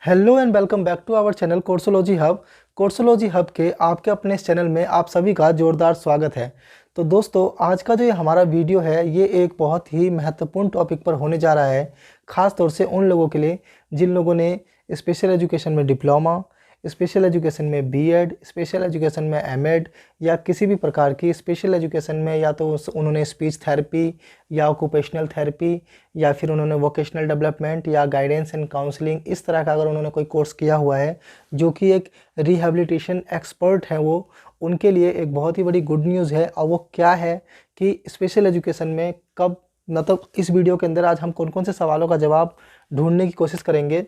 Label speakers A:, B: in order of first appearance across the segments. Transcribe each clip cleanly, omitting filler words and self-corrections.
A: Hello and welcome back to our channel Courseology Hub. Courseology Hub के आपके अपने इस चैनल में आप सभी का जोरदार स्वागत है। तो दोस्तों, आज का जो ये हमारा वीडियो है ये एक बहुत ही महत्वपूर्ण टॉपिक पर होने जा रहा है, ख़ास तौर से उन लोगों के लिए जिन लोगों ने स्पेशल एजुकेशन में डिप्लोमा, स्पेशल एजुकेशन में बीएड, स्पेशल एजुकेशन में एमएड या किसी भी प्रकार की स्पेशल एजुकेशन में या तो उन्होंने स्पीच थेरेपी या ऑक्यूपेशनल थेरेपी या फिर उन्होंने वोकेशनल डेवलपमेंट या गाइडेंस एंड काउंसलिंग इस तरह का अगर उन्होंने कोई कोर्स किया हुआ है जो कि एक रिहैबिलिटेशन एक्सपर्ट हैं, वो उनके लिए एक बहुत ही बड़ी गुड न्यूज़ है। और वो क्या है कि स्पेशल एजुकेशन में कब, मतलब इस वीडियो के अंदर आज हम कौन कौन से सवालों का जवाब ढूंढने की कोशिश करेंगे।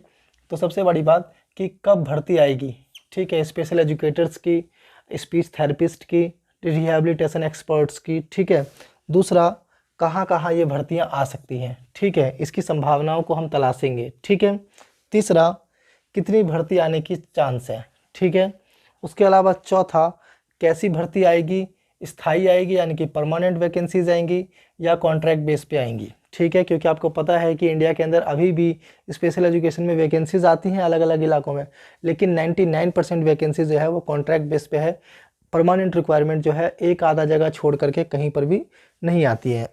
A: तो सबसे बड़ी बात कि कब भर्ती आएगी, ठीक है, स्पेशल एजुकेटर्स की, स्पीच थेरेपिस्ट की, रिहैबिलिटेशन एक्सपर्ट्स की, ठीक है। दूसरा, कहाँ कहाँ ये भर्तियाँ आ सकती हैं, ठीक है, इसकी संभावनाओं को हम तलाशेंगे, ठीक है। तीसरा, कितनी भर्ती आने की चांस है, ठीक है। उसके अलावा चौथा, कैसी भर्ती आएगी, स्थायी आएगी यानी कि परमानेंट वैकेंसीज आएंगी या कॉन्ट्रैक्ट बेस पे आएंगी, ठीक है, क्योंकि आपको पता है कि इंडिया के अंदर अभी भी स्पेशल एजुकेशन में वैकेंसीज आती हैं अलग अलग इलाकों में, लेकिन 99% वैकेंसीज जो है वो कॉन्ट्रैक्ट बेस पे है। परमानेंट रिक्वायरमेंट जो है एक आधा जगह छोड़ करके कहीं पर भी नहीं आती है।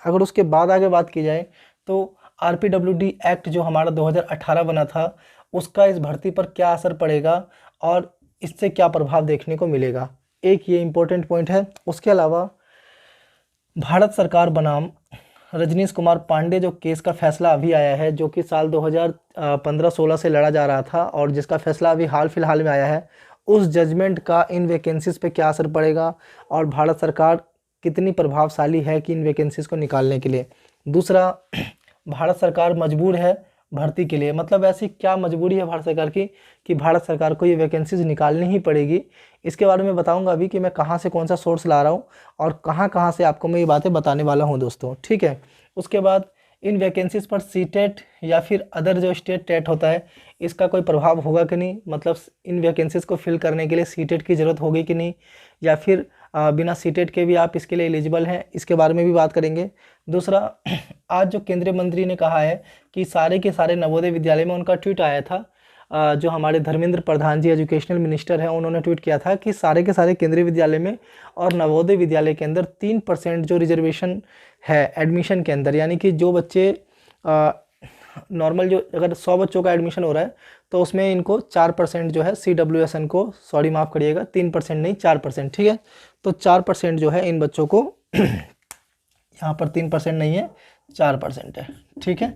A: अगर उसके बाद आगे बात की जाए तो RPWD एक्ट जो हमारा 2018 बना था, उसका इस भर्ती पर क्या असर पड़ेगा और इससे क्या प्रभाव देखने को मिलेगा, एक ये इम्पोर्टेंट पॉइंट है। उसके अलावा भारत सरकार बनाम रजनीश कुमार पांडे जो केस का फैसला अभी आया है, जो कि साल 2015-16 से लड़ा जा रहा था और जिसका फैसला अभी हाल फिलहाल में आया है, उस जजमेंट का इन वैकेंसीज़ पे क्या असर पड़ेगा और भारत सरकार कितनी प्रभावशाली है कि इन वैकेंसीज़ को निकालने के लिए। दूसरा, भारत सरकार मजबूर है भर्ती के लिए, मतलब ऐसी क्या मजबूरी है भारत सरकार की कि भारत सरकार को ये वैकेंसीज निकालनी ही पड़ेगी। इसके बारे में बताऊंगा अभी कि मैं कहाँ से कौन सा सोर्स ला रहा हूँ और कहाँ कहाँ से आपको मैं ये बातें बताने वाला हूँ दोस्तों, ठीक है। उसके बाद इन वैकेंसीज़ पर सीटेट या फिर अदर जो स्टेट टेट होता है, इसका कोई प्रभाव होगा कि नहीं, मतलब इन वैकेंसीज़ को फिल करने के लिए सीटेट की ज़रूरत होगी कि नहीं, या फिर बिना सीटेट के भी आप इसके लिए एलिजिबल हैं, इसके बारे में भी बात करेंगे। दूसरा, आज जो केंद्रीय मंत्री ने कहा है कि सारे के सारे नवोदय विद्यालय में, उनका ट्वीट आया था, जो हमारे धर्मेंद्र प्रधान जी एजुकेशनल मिनिस्टर हैं, उन्होंने ट्वीट किया था कि सारे के सारे केंद्रीय विद्यालय में और नवोदय विद्यालय के अंदर 3% जो रिजर्वेशन है एडमिशन के अंदर, यानी कि जो बच्चे नॉर्मल जो अगर 100 बच्चों का एडमिशन हो रहा है तो उसमें इनको 4% जो है CWSN को, सॉरी माफ़ करिएगा, 3% नहीं 4%, ठीक है। तो 4% जो है इन बच्चों को यहाँ पर 3% नहीं है 4% है, ठीक है।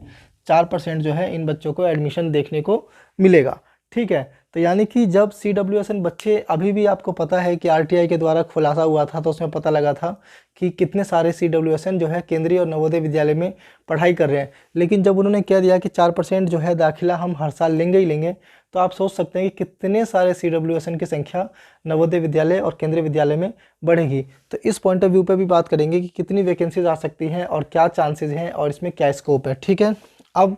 A: 4% जो है इन बच्चों को एडमिशन देखने को मिलेगा, ठीक है। तो यानी कि जब CWSN बच्चे, अभी भी आपको पता है कि RTI के द्वारा खुलासा हुआ था तो उसमें पता लगा था कि कितने सारे CWSN जो है केंद्रीय और नवोदय विद्यालय में पढ़ाई कर रहे हैं, लेकिन जब उन्होंने कह दिया कि 4% जो है दाखिला हम हर साल लेंगे ही लेंगे, तो आप सोच सकते हैं कि कितने सारे CWSN की संख्या नवोदय विद्यालय और केंद्रीय विद्यालय में बढ़ेगी। तो इस पॉइंट ऑफ व्यू पे भी बात करेंगे कि कितनी वैकेंसीज आ सकती हैं और क्या चांसेस हैं और इसमें क्या स्कोप है, ठीक है। अब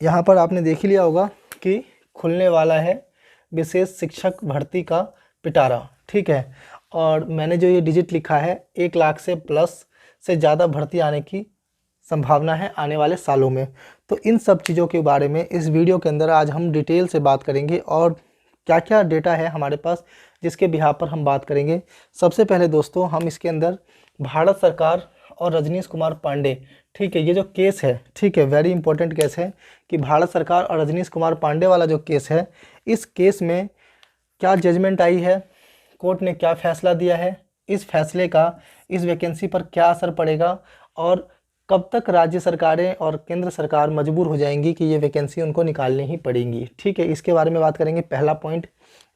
A: यहाँ पर आपने देख ही लिया होगा कि खुलने वाला है विशेष शिक्षक भर्ती का पिटारा, ठीक है। और मैंने जो ये डिजिट लिखा है, 1 लाख से प्लस से ज़्यादा भर्ती आने की संभावना है आने वाले सालों में। तो इन सब चीज़ों के बारे में इस वीडियो के अंदर आज हम डिटेल से बात करेंगे और क्या क्या डेटा है हमारे पास जिसके बिहाफ पर हम बात करेंगे। सबसे पहले दोस्तों, हम इसके अंदर भारत सरकार और रजनीश कुमार पांडे, ठीक है, ये जो केस है, ठीक है, वेरी इंपॉर्टेंट केस है कि भारत सरकार और रजनीश कुमार पांडे वाला जो केस है, इस केस में क्या जजमेंट आई है, कोर्ट ने क्या फैसला दिया है, इस फैसले का इस वैकेंसी पर क्या असर पड़ेगा और कब तक राज्य सरकारें और केंद्र सरकार मजबूर हो जाएंगी कि ये वैकेंसी उनको निकालनी ही पड़ेंगी, ठीक है, इसके बारे में बात करेंगे, पहला पॉइंट।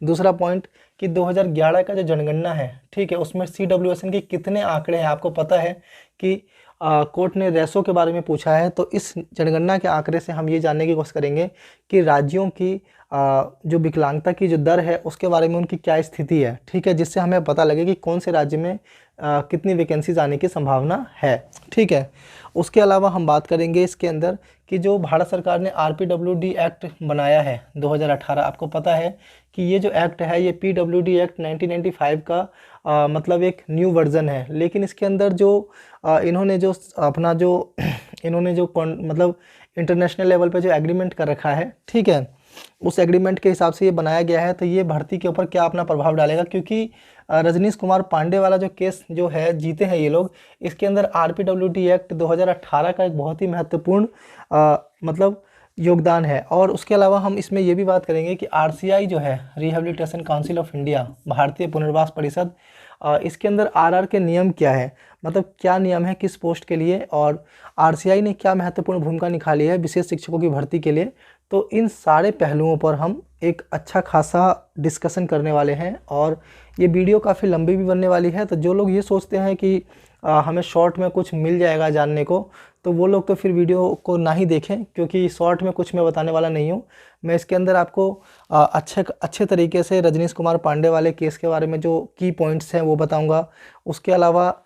A: दूसरा पॉइंट कि 2011 का जो जनगणना है, ठीक है, उसमें CWSN के कितने आंकड़े हैं, आपको पता है कि कोर्ट ने रेशो के बारे में पूछा है, तो इस जनगणना के आंकड़े से हम ये जानने की कोशिश करेंगे कि राज्यों की जो विकलांगता की जो दर है उसके बारे में उनकी क्या स्थिति है, ठीक है, जिससे हमें पता लगे कि कौन से राज्य में कितनी वैकेंसीज आने की संभावना है, ठीक है। उसके अलावा हम बात करेंगे इसके अंदर कि जो भारत सरकार ने RPWD एक्ट बनाया है 2018, आपको पता है कि ये जो एक्ट है ये PWD एक्ट 1995 का मतलब एक न्यू वर्जन है, लेकिन इसके अंदर जो इन्होंने जो अपना जो इन्होंने जो मतलब इंटरनेशनल लेवल पे जो एग्रीमेंट कर रखा है, ठीक है, उस एग्रीमेंट के हिसाब से ये बनाया गया है, तो ये भर्ती के ऊपर क्या अपना प्रभाव डालेगा, क्योंकि रजनीश कुमार पांडे वाला जो केस जो है जीते हैं ये लोग, इसके अंदर RPWD एक्ट 2018 का एक बहुत ही महत्वपूर्ण मतलब योगदान है। और उसके अलावा हम इसमें ये भी बात करेंगे कि RCI जो है, रिहेबिलिटेशन काउंसिल ऑफ इंडिया, भारतीय पुनर्वास परिषद, इसके अंदर RR के नियम क्या है, मतलब क्या नियम है किस पोस्ट के लिए, और RCI ने क्या महत्वपूर्ण भूमिका निकाली है विशेष शिक्षकों की भर्ती के लिए। तो इन सारे पहलुओं पर हम एक अच्छा खासा डिस्कशन करने वाले हैं, और ये वीडियो काफ़ी लंबी भी बनने वाली है। तो जो लोग ये सोचते हैं कि हमें शॉर्ट में कुछ मिल जाएगा जानने को, तो वो लोग तो फिर वीडियो को ना ही देखें, क्योंकि शॉर्ट में कुछ मैं बताने वाला नहीं हूँ। मैं इसके अंदर आपको अच्छे तरीके से रजनीश कुमार पांडे वाले केस के बारे में जो की पॉइंट्स हैं वो बताऊँगा। उसके अलावा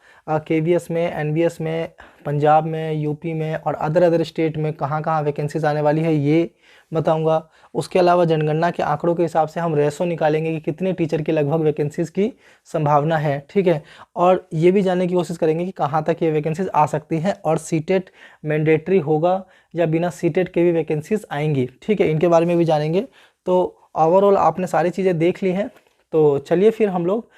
A: KVS में, NVS में, पंजाब में, UP में और अदर स्टेट में कहाँ कहाँ वैकेंसीज आने वाली है ये बताऊंगा। उसके अलावा जनगणना के आंकड़ों के हिसाब से हम रेशो निकालेंगे कि कितने टीचर की लगभग वैकेंसीज़ की संभावना है, ठीक है। और ये भी जानने की कोशिश करेंगे कि कहाँ तक ये वैकेंसीज़ आ सकती हैं, और सीटेट मैंडेटरी होगा या बिना सीटेट के भी वैकेंसीज़ आएंगी, ठीक है, इनके बारे में भी जानेंगे। तो ओवरऑल आपने सारी चीज़ें देख ली हैं, तो चलिए फिर हम लोग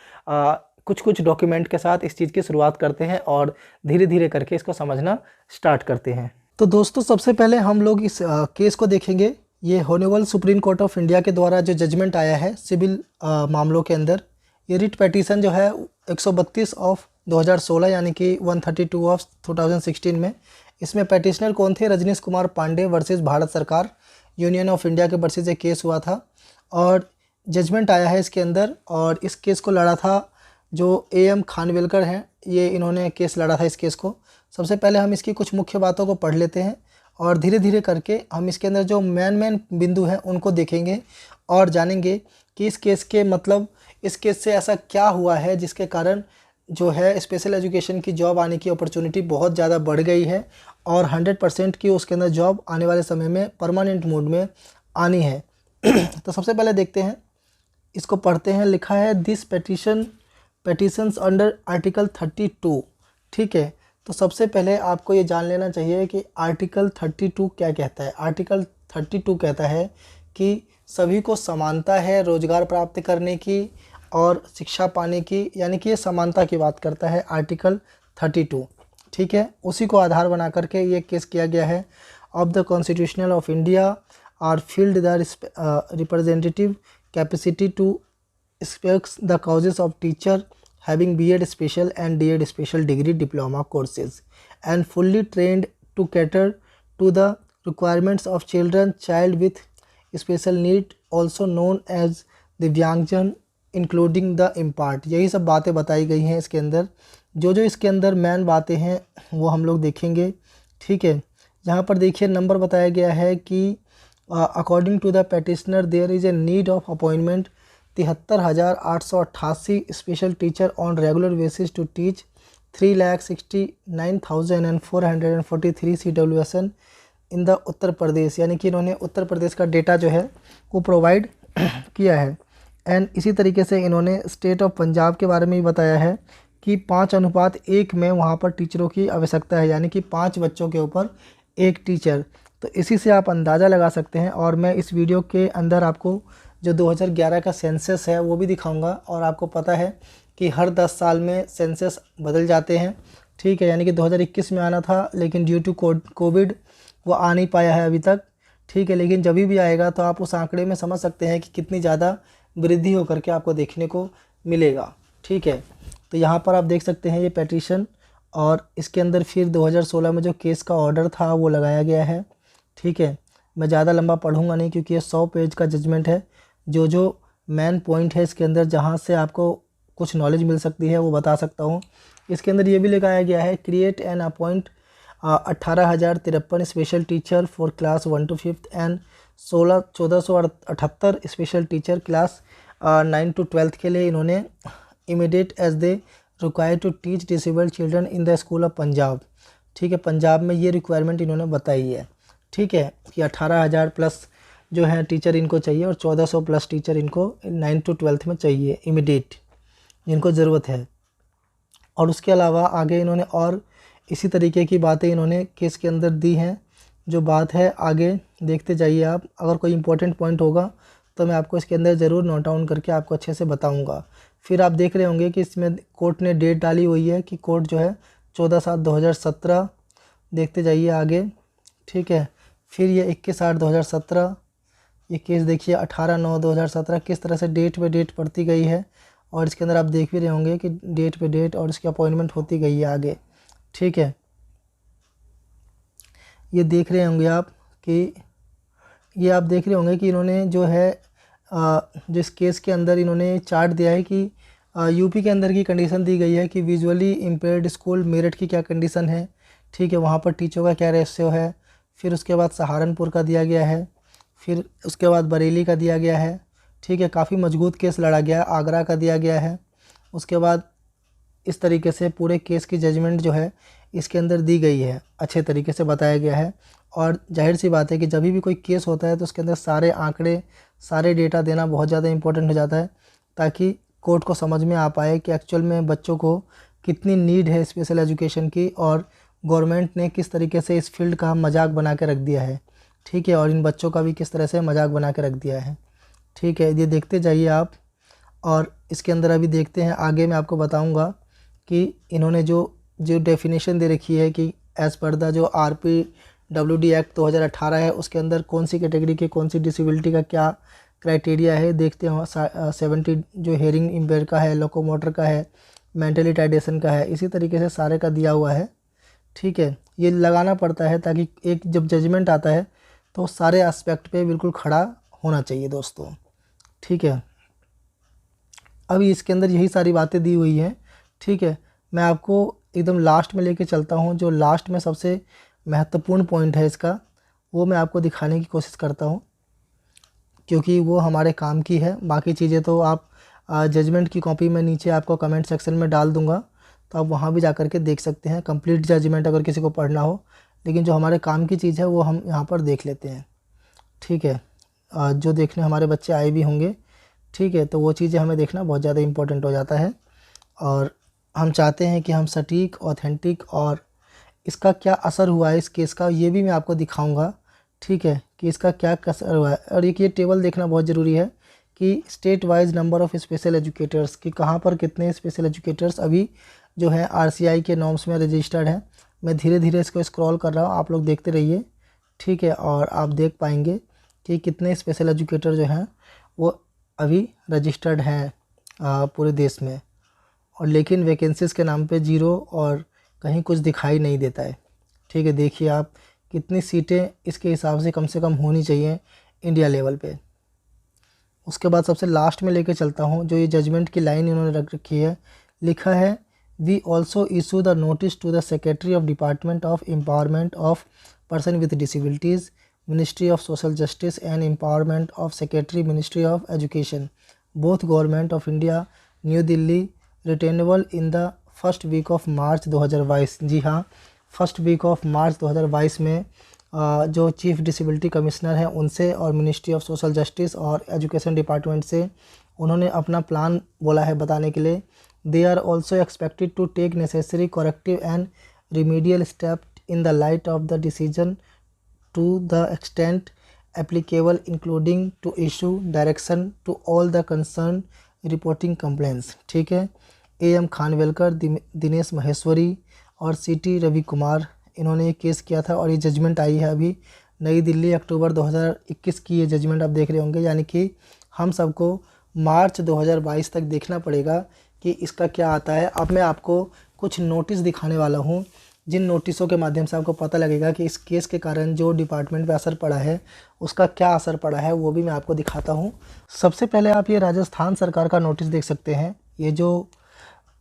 A: कुछ डॉक्यूमेंट के साथ इस चीज़ की शुरुआत करते हैं और धीरे धीरे करके इसको समझना स्टार्ट करते हैं। तो दोस्तों सबसे पहले हम लोग इस केस को देखेंगे। ये honourable supreme court of India के द्वारा जो जजमेंट आया है सिविल मामलों के अंदर, ये रिट पेटिशन जो है 132 ऑफ 2016 यानी कि 132 ऑफ 2016 में, इसमें पेटिशनर कौन थे, रजनीश कुमार पांडे वर्सेस भारत सरकार, यूनियन ऑफ इंडिया के वर्सेस एक केस हुआ था और जजमेंट आया है इसके अंदर। और इस केस को लड़ा था जो AM खानविलकर हैं, ये इन्होंने केस लड़ा था इस केस को। सबसे पहले हम इसकी कुछ मुख्य बातों को पढ़ लेते हैं और धीरे धीरे करके हम इसके अंदर जो मेन बिंदु हैं उनको देखेंगे और जानेंगे कि इस केस के मतलब इस केस से ऐसा क्या हुआ है जिसके कारण जो है स्पेशल एजुकेशन की जॉब आने की अपॉर्चुनिटी बहुत ज़्यादा बढ़ गई है और 100% की उसके अंदर जॉब आने वाले समय में परमानेंट मोड में आनी है। तो सबसे पहले देखते हैं, इसको पढ़ते हैं। लिखा है दिस पेटिशंस अंडर आर्टिकल 32, ठीक है। तो सबसे पहले आपको ये जान लेना चाहिए कि आर्टिकल 32 क्या कहता है। आर्टिकल 32 कहता है कि सभी को समानता है रोजगार प्राप्त करने की और शिक्षा पाने की, यानी कि ये समानता की बात करता है आर्टिकल 32, ठीक है। उसी को आधार बना करके ये केस किया गया है। Of the constitutional of India are field the representative capacity to speaks the causes of teacher having B.Ed special and D.Ed special degree diploma courses and fully trained to cater to the requirements of child with special need also known as दिव्यांगजन including the impart। यही सब बातें बताई गई हैं इसके अंदर। जो इसके अंदर मेन बातें हैं वो हम लोग देखेंगे, ठीक है। यहाँ पर देखिए नंबर बताया गया है कि according to the petitioner there is a need of appointment 73,888 special teacher on regular basis to teach 3,69,443 CWSN in the Uttar Pradesh, यानी कि इन्होंने उत्तर प्रदेश का डेटा जो है वो प्रोवाइड किया है। एंड इसी तरीके से इन्होंने स्टेट ऑफ पंजाब के बारे में भी बताया है कि 5:1 में वहाँ पर टीचरों की आवश्यकता है, यानी कि 5 बच्चों के ऊपर 1 टीचर। तो इसी से आप अंदाज़ा लगा सकते हैं। और मैं इस वीडियो के अंदर आपको जो 2011 का सेंसस है वो भी दिखाऊंगा। और आपको पता है कि हर 10 साल में सेंसस बदल जाते हैं, ठीक है। यानी कि 2021 में आना था लेकिन ड्यू टू कोविड वो आ नहीं पाया है अभी तक, ठीक है। लेकिन जब भी आएगा तो आप उस आंकड़े में समझ सकते हैं कि कितनी ज़्यादा वृद्धि होकर के आपको देखने को मिलेगा, ठीक है। तो यहाँ पर आप देख सकते हैं ये पेटिशन, और इसके अंदर फिर 2016 में जो केस का ऑर्डर था वो लगाया गया है, ठीक है। मैं ज़्यादा लंबा पढ़ूंगा नहीं क्योंकि ये 100 पेज का जजमेंट है। जो मेन पॉइंट है इसके अंदर जहाँ से आपको कुछ नॉलेज मिल सकती है वो बता सकता हूँ। इसके अंदर ये भी लिखाया गया है create and appoint 18,053 special teacher for class 1 to 5th and 1478 special teacher class 9 to 12th के लिए इन्होंने immediate as they require to teach disabled children in the school of Punjab, ठीक है। पंजाब में ये रिक्वायरमेंट इन्होंने बताई है, ठीक है, कि 18,000 प्लस जो है टीचर इनको चाहिए और 1400 प्लस टीचर इनको 9 to 12th में चाहिए इमीडिएट, जिनको ज़रूरत है। और उसके अलावा आगे इन्होंने और इसी तरीके की बातें इन्होंने केस के अंदर दी हैं जो बात है आगे देखते जाइए आप। अगर कोई इंपॉर्टेंट पॉइंट होगा तो मैं आपको इसके अंदर ज़रूर नोट डाउन करके आपको अच्छे से बताऊंगा। फिर आप देख रहे होंगे कि इसमें कोर्ट ने डेट डाली हुई है कि कोर्ट जो है 14/7/2017। देखते जाइए आगे, ठीक है। फिर ये 21/8/2017। ये केस देखिए 18/9/2017 किस तरह से डेट पे डेट पड़ती गई है। और इसके अंदर आप देख भी रहे होंगे कि डेट पे डेट और इसकी अपॉइंटमेंट होती गई है आगे, ठीक है। ये देख रहे होंगे आप कि ये आप देख रहे होंगे कि इन्होंने जो है जिस केस के अंदर इन्होंने चार्ट दिया है कि यूपी के अंदर की कंडीशन दी गई है कि विजुअली इम्पेयर्ड स्कूल मेरठ की क्या कंडीशन है, ठीक है, वहाँ पर टीचरों का क्या रेशियो है। फिर उसके बाद सहारनपुर का दिया गया है, फिर उसके बाद बरेली का दिया गया है, ठीक है, काफ़ी मजबूत केस लड़ा गया है। आगरा का दिया गया है। उसके बाद इस तरीके से पूरे केस की जजमेंट जो है इसके अंदर दी गई है, अच्छे तरीके से बताया गया है। और जाहिर सी बात है कि जब भी कोई केस होता है तो उसके अंदर सारे आंकड़े, सारे डेटा देना बहुत ज़्यादा इंपॉर्टेंट हो जाता है, ताकि कोर्ट को समझ में आ पाए कि एक्चुअल में बच्चों को कितनी नीड है स्पेशल एजुकेशन की, और गवर्नमेंट ने किस तरीके से इस फील्ड का मजाक बना के रख दिया है, ठीक है, और इन बच्चों का भी किस तरह से मजाक बना के रख दिया है, ठीक है। ये देखते जाइए आप। और इसके अंदर अभी देखते हैं आगे, मैं आपको बताऊंगा कि इन्होंने जो जो डेफिनेशन दे रखी है कि एज़ पर द जो RPWD एक्ट 2018 है, उसके अंदर कौन सी कैटेगरी के कौन सी डिसेबिलिटी का क्या क्राइटेरिया है। देखते हैं 70 जो हेयरिंग इम्पेयर का है, लोकोमोटर का है, मेंटल रिटार्डेशन का है, इसी तरीके से सारे का दिया हुआ है, ठीक है। ये लगाना पड़ता है ताकि एक जब जजमेंट आता है तो सारे एस्पेक्ट पे बिल्कुल खड़ा होना चाहिए दोस्तों, ठीक है। अभी इसके अंदर यही सारी बातें दी हुई हैं, ठीक है। मैं आपको एकदम लास्ट में लेके चलता हूँ। जो लास्ट में सबसे महत्वपूर्ण पॉइंट है इसका, वो मैं आपको दिखाने की कोशिश करता हूँ, क्योंकि वो हमारे काम की है। बाकी चीज़ें तो आप जजमेंट की कॉपी मैं नीचे आपको कमेंट सेक्शन में डाल दूँगा, तो आप वहाँ भी जा कर के देख सकते हैं कंप्लीट जजमेंट अगर किसी को पढ़ना हो। लेकिन जो हमारे काम की चीज़ है वो हम यहाँ पर देख लेते हैं, ठीक है। जो देखने हमारे बच्चे आए भी होंगे, ठीक है, तो वो चीज़ें हमें देखना बहुत ज़्यादा इम्पोर्टेंट हो जाता है। और हम चाहते हैं कि हम सटीक, ऑथेंटिक और इसका क्या असर हुआ है इस केस का, ये भी मैं आपको दिखाऊंगा, ठीक है, कि इसका क्या असर हुआ है। और एक ये टेबल देखना बहुत ज़रूरी है कि state wise number of special educators, कि कहाँ पर कितने स्पेशल एजुकेटर्स अभी जो है RCI के नॉर्म्स में रजिस्टर्ड हैं। मैं धीरे धीरे इसको स्क्रॉल कर रहा हूँ, आप लोग देखते रहिए, ठीक है। और आप देख पाएंगे कि कितने स्पेशल एजुकेटर जो हैं वो अभी रजिस्टर्ड हैं पूरे देश में। और लेकिन वैकेंसीज़ के नाम पे ज़ीरो और कहीं कुछ दिखाई नहीं देता है, ठीक है। देखिए आप कितनी सीटें इसके हिसाब से कम होनी चाहिए इंडिया लेवल पे। उसके बाद सबसे लास्ट में लेके चलता हूँ, जो ये जजमेंट की लाइन इन्होंने रख रखी है, लिखा है we also issue the notice to the secretary of department of empowerment of person with disabilities, ministry of social justice and empowerment of secretary, ministry of education, both government of India, New Delhi, returnable in the first week of March 2022। जी हाँ, first week of March 2022 में जो chief disability commissioner हैं उनसे और ministry of social justice और education department से उन्होंने अपना प्लान बोला है बताने के लिए। They are also expected to take necessary corrective and remedial step in the light of the decision to the extent applicable, including to issue direction to all the concerned reporting complaints, ठीक है। AM Khanvelkar, Dinesh Maheshwari और CT Ravi Kumar, इन्होंने ये case किया था और ये judgement आई है अभी नई दिल्ली अक्टूबर 2021 की। ये जजमेंट आप देख रहे होंगे, यानी कि हम सबको मार्च 2022 तक देखना पड़ेगा कि इसका क्या आता है। अब मैं आपको कुछ नोटिस दिखाने वाला हूँ, जिन नोटिसों के माध्यम से आपको पता लगेगा कि इस केस के कारण जो डिपार्टमेंट पे असर पड़ा है उसका क्या असर पड़ा है, वो भी मैं आपको दिखाता हूँ। सबसे पहले आप ये राजस्थान सरकार का नोटिस देख सकते हैं। ये जो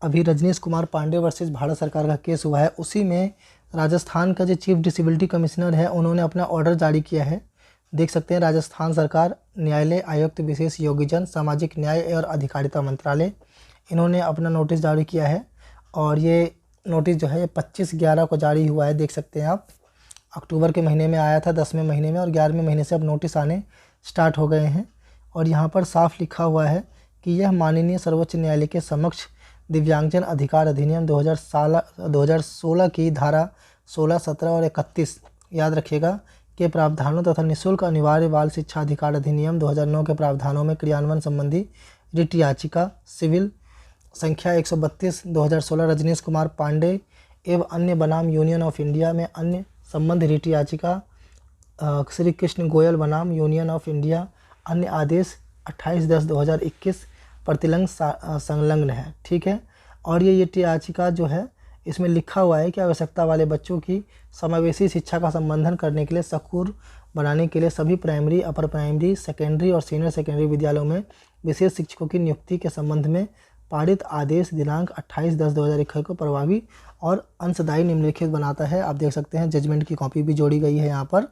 A: अभी रजनीश कुमार पांडे वर्सेस भारत सरकार का केस हुआ है, उसी में राजस्थान का जो चीफ डिसेबिलिटी कमिश्नर है उन्होंने अपना ऑर्डर जारी किया है। देख सकते हैं, राजस्थान सरकार न्यायालय आयुक्त विशेष योगीजन सामाजिक न्याय और अधिकारिता मंत्रालय, इन्होंने अपना नोटिस जारी किया है। और ये नोटिस जो है ये 25/11 को जारी हुआ है। देख सकते हैं आप, अक्टूबर के महीने में आया था 10वें महीने में, और 11वें महीने से अब नोटिस आने स्टार्ट हो गए हैं। और यहाँ पर साफ लिखा हुआ है कि यह माननीय सर्वोच्च न्यायालय के समक्ष दिव्यांगजन अधिकार अधिनियम 2016 की धारा 16, 17 और 31 याद रखिएगा के प्रावधानों तथा निःशुल्क अनिवार्य बाल शिक्षा अधिकार अधिनियम 2009 के प्रावधानों में क्रियान्वयन संबंधी रिट याचिका सिविल संख्या 132 2016 रजनीश कुमार पांडे एवं अन्य बनाम यूनियन ऑफ इंडिया में अन्य संबंध रिट याचिका श्री कृष्ण गोयल बनाम यूनियन ऑफ इंडिया अन्य आदेश 28/10/2021 प्रतिलंग संलग्न है। ठीक है, और ये रिट याचिका जो है इसमें लिखा हुआ है कि आवश्यकता वाले बच्चों की समावेशी शिक्षा का संबोधन करने के लिए स्कूल बनाने के लिए सभी प्राइमरी, अपर प्राइमरी, सेकेंडरी और सीनियर सेकेंडरी विद्यालयों में विशेष शिक्षकों की नियुक्ति के संबंध में पारित आदेश दिनांक 28/10/2021 को प्रभावी और अंशदायी निम्नलिखित बनाता है। आप देख सकते हैं जजमेंट की कॉपी भी जोड़ी गई है यहाँ पर।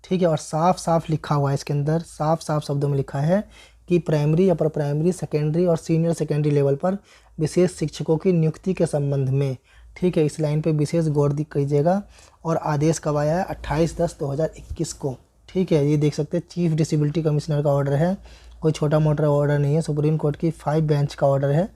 A: ठीक है, और साफ साफ लिखा हुआ है इसके अंदर, साफ साफ शब्दों में लिखा है कि प्राइमरी, अपर प्राइमरी, सेकेंडरी और सीनियर सेकेंडरी लेवल पर विशेष शिक्षकों की नियुक्ति के संबंध में। ठीक है, इस लाइन पे विशेष गौर कीजिएगा। और आदेश कब आया है? 28/10/2021 को। ठीक है, ये देख सकते हैं चीफ डिसेबिलिटी कमिश्नर का ऑर्डर है, कोई छोटा मोटा ऑर्डर नहीं है, सुप्रीम कोर्ट की 5 बेंच का ऑर्डर है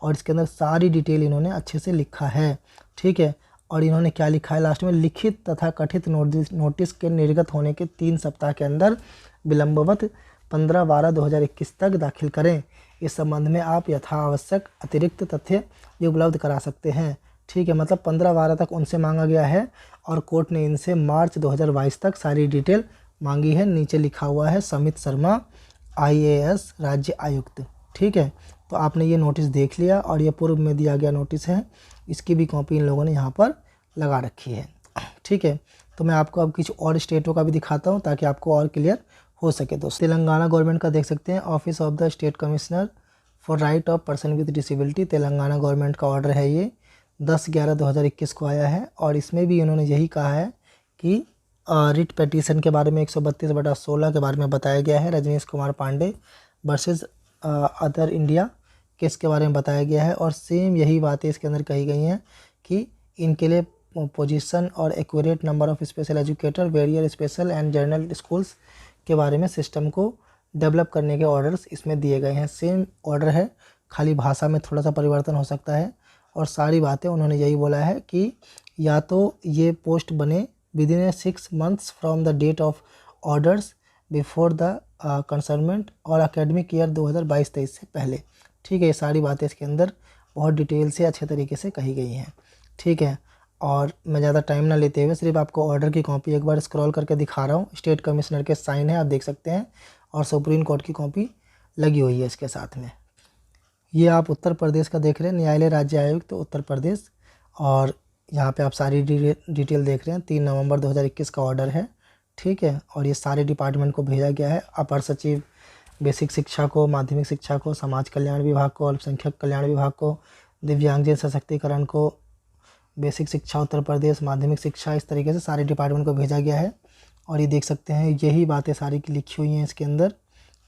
A: और इसके अंदर सारी डिटेल इन्होंने अच्छे से लिखा है। ठीक है, और इन्होंने क्या लिखा है लास्ट में? लिखित तथा कथित नोटिस के निर्गत होने के 3 सप्ताह के अंदर विलंबवत 15/12/2021 तक दाखिल करें। इस संबंध में आप यथावश्यक अतिरिक्त तथ्य भी उपलब्ध करा सकते हैं। ठीक है, मतलब 15/12 तक उनसे मांगा गया है और कोर्ट ने इनसे मार्च 2022 तक सारी डिटेल मांगी है। नीचे लिखा हुआ है समित शर्मा IAS राज्य आयुक्त। ठीक है, तो आपने ये नोटिस देख लिया और ये पूर्व में दिया गया नोटिस है, इसकी भी कॉपी इन लोगों ने यहाँ पर लगा रखी है। ठीक है, तो मैं आपको अब कुछ और स्टेटों का भी दिखाता हूँ ताकि आपको और क्लियर हो सके। दोस्तों, तेलंगाना गवर्नमेंट का देख सकते हैं, office of the state commissioner for right of person with disability, Telangana government का ऑर्डर है ये, 10/11/2021 को आया है। और इसमें भी उन्होंने यही कहा है कि रिट पिटीशन के बारे में 132/16 के बारे में बताया गया है, Rajneesh Kumar Pandey versus other India case के बारे में बताया गया है। और सेम यही बातें इसके अंदर कही गई हैं कि इनके लिए पोजीशन और accurate number of special educator, barrier special and general schools के बारे में सिस्टम को डेवलप करने के ऑर्डर्स इसमें दिए गए हैं। सेम ऑर्डर है, खाली भाषा में थोड़ा सा परिवर्तन हो सकता है और सारी बातें उन्होंने यही बोला है कि या तो ये पोस्ट बने within 6 months from the date of orders before the concernment और एकेडमिक ईयर 2022-23 से पहले। ठीक है, ये सारी बातें इसके अंदर बहुत डिटेल से अच्छे तरीके से कही गई हैं। ठीक है, और मैं ज़्यादा टाइम ना लेते हुए सिर्फ आपको ऑर्डर की कॉपी एक बार स्क्रॉल करके दिखा रहा हूँ। स्टेट कमिश्नर के साइन है, आप देख सकते हैं, और सुप्रीम कोर्ट की कॉपी लगी हुई है इसके साथ में। ये आप उत्तर प्रदेश का देख रहे हैं, न्यायालय राज्य आयुक्त उत्तर प्रदेश, और यहाँ पे आप सारी डिटेल देख रहे हैं। 3 नवंबर 2021 का ऑर्डर है। ठीक है, और ये सारे डिपार्टमेंट को भेजा गया है, अपर सचिव बेसिक शिक्षा को, माध्यमिक शिक्षा को, समाज कल्याण विभाग को, अल्पसंख्यक कल्याण विभाग को, दिव्यांगजन सशक्तिकरण को, बेसिक शिक्षा उत्तर प्रदेश, माध्यमिक शिक्षा, इस तरीके से सारे डिपार्टमेंट को भेजा गया है। और ये देख सकते हैं यही बातें सारी की लिखी हुई हैं इसके अंदर।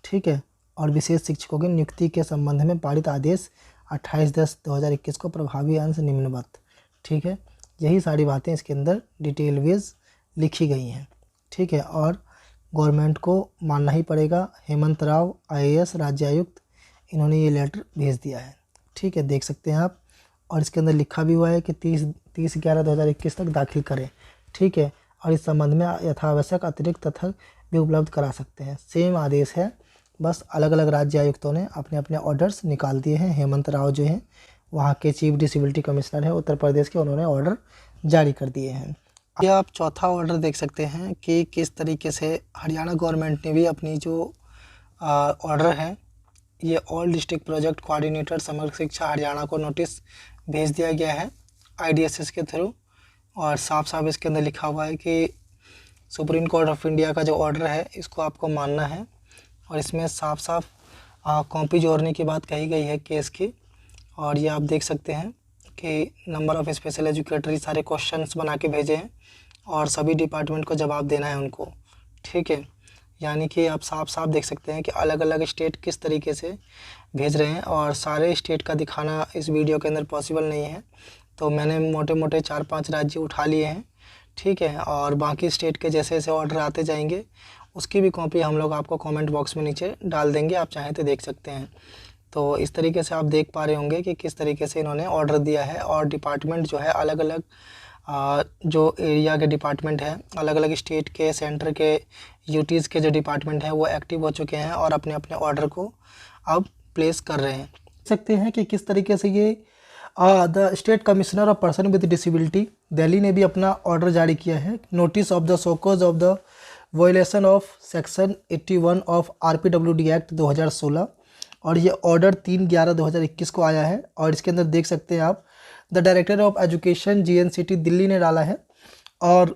A: ठीक है, और विशेष शिक्षकों की नियुक्ति के संबंध में पारित आदेश 28/10/2021 को प्रभावी अंश निम्नवत। ठीक है, यही सारी बातें इसके अंदर डिटेल वेज लिखी गई हैं। ठीक है, और गवर्नमेंट को मानना ही पड़ेगा। हेमंत राव IAS राज्य आयुक्त, इन्होंने ये लेटर भेज दिया है। ठीक है, देख सकते हैं आप, और इसके अंदर लिखा भी हुआ है कि 30/11/2021 तक दाखिल करें। ठीक है, और इस संबंध में यथावश्यक अतिरिक्त तथ्य भी उपलब्ध करा सकते हैं। सेम आदेश है, बस अलग अलग राज्य आयुक्तों ने अपने अपने ऑर्डर्स निकाल दिए हैं। हेमंत राव जो हैं वहाँ के चीफ डिसेबिलिटी कमिश्नर है उत्तर प्रदेश के, उन्होंने ऑर्डर जारी कर दिए हैं। ये आप चौथा ऑर्डर देख सकते हैं कि किस तरीके से हरियाणा गवर्नमेंट ने भी अपनी जो ऑर्डर है, ये ऑल डिस्ट्रिक्ट प्रोजेक्ट कोऑर्डिनेटर समग्र शिक्षा हरियाणा को नोटिस भेज दिया गया है IDSS के थ्रू। और साफ साफ इसके अंदर लिखा हुआ है कि सुप्रीम कोर्ट ऑफ इंडिया का जो ऑर्डर है इसको आपको मानना है। और इसमें साफ साफ कॉपी जोड़ने की बात कही गई है केस की। और ये आप देख सकते हैं कि नंबर ऑफ़ स्पेशल एजुकेटर सारे क्वेश्चंस बना के भेजे हैं और सभी डिपार्टमेंट को जवाब देना है उनको। ठीक है, यानी कि आप साफ साफ देख सकते हैं कि अलग अलग स्टेट किस तरीके से भेज रहे हैं, और सारे स्टेट का दिखाना इस वीडियो के अंदर पॉसिबल नहीं है, तो मैंने मोटे मोटे 4-5 राज्य उठा लिए हैं। ठीक है, और बाकी स्टेट के जैसे जैसे ऑर्डर आते जाएंगे उसकी भी कॉपी हम लोग आपको कमेंट बॉक्स में नीचे डाल देंगे, आप चाहें तो देख सकते हैं। तो इस तरीके से आप देख पा रहे होंगे कि किस तरीके से इन्होंने ऑर्डर दिया है, और डिपार्टमेंट जो है अलग अलग जो एरिया के डिपार्टमेंट हैं, अलग अलग स्टेट के, सेंटर के, यूटीज़ के जो डिपार्टमेंट हैं वो एक्टिव हो चुके हैं और अपने अपने ऑर्डर को अब प्लेस कर रहे हैं। देख सकते हैं कि किस तरीके से ये the state commissioner of person with disability Delhi ने भी अपना ऑर्डर जारी किया है। Notice of the show cause of the violation of section 81 of RPWD act 2016, और ये ऑर्डर 3/11/2021 को आया है। और इसके अंदर देख सकते हैं आप, the director of education GNCT Delhi ने डाला है, और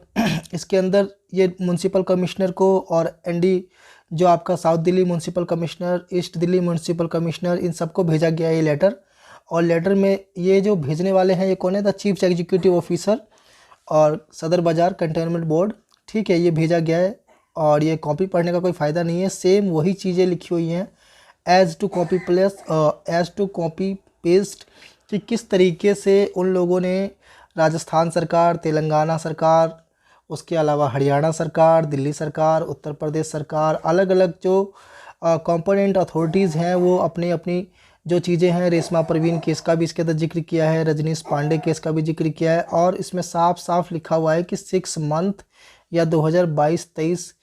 A: इसके अंदर ये म्यूनसिपल कमिश्नर को और ND जो आपका south Delhi municipal commissioner, east Delhi municipal commissioner, इन सबको भेजा गया है ये लेटर। और लेटर में ये जो भेजने वाले हैं ये कौन है, द चीफ एग्जीक्यूटिव ऑफिसर और सदर बाज़ार कंटेनमेंट बोर्ड, ठीक है, ये भेजा गया है। और ये कॉपी पढ़ने का कोई फ़ायदा नहीं है, सेम वही चीज़ें लिखी हुई हैं एज़ टू कॉपी पेस्ट, कि किस तरीके से उन लोगों ने राजस्थान सरकार, तेलंगाना सरकार, उसके अलावा हरियाणा सरकार, दिल्ली सरकार, उत्तर प्रदेश सरकार, अलग अलग जो कंपोनेंट अथॉरिटीज़ हैं वो अपनी अपनी जो चीज़ें हैं, रेशमा परवीन केस का भी इसके अंदर जिक्र किया है, रजनीश पांडे केस का भी जिक्र किया है। और इसमें साफ साफ लिखा हुआ है कि 6 मंथ या 2022-23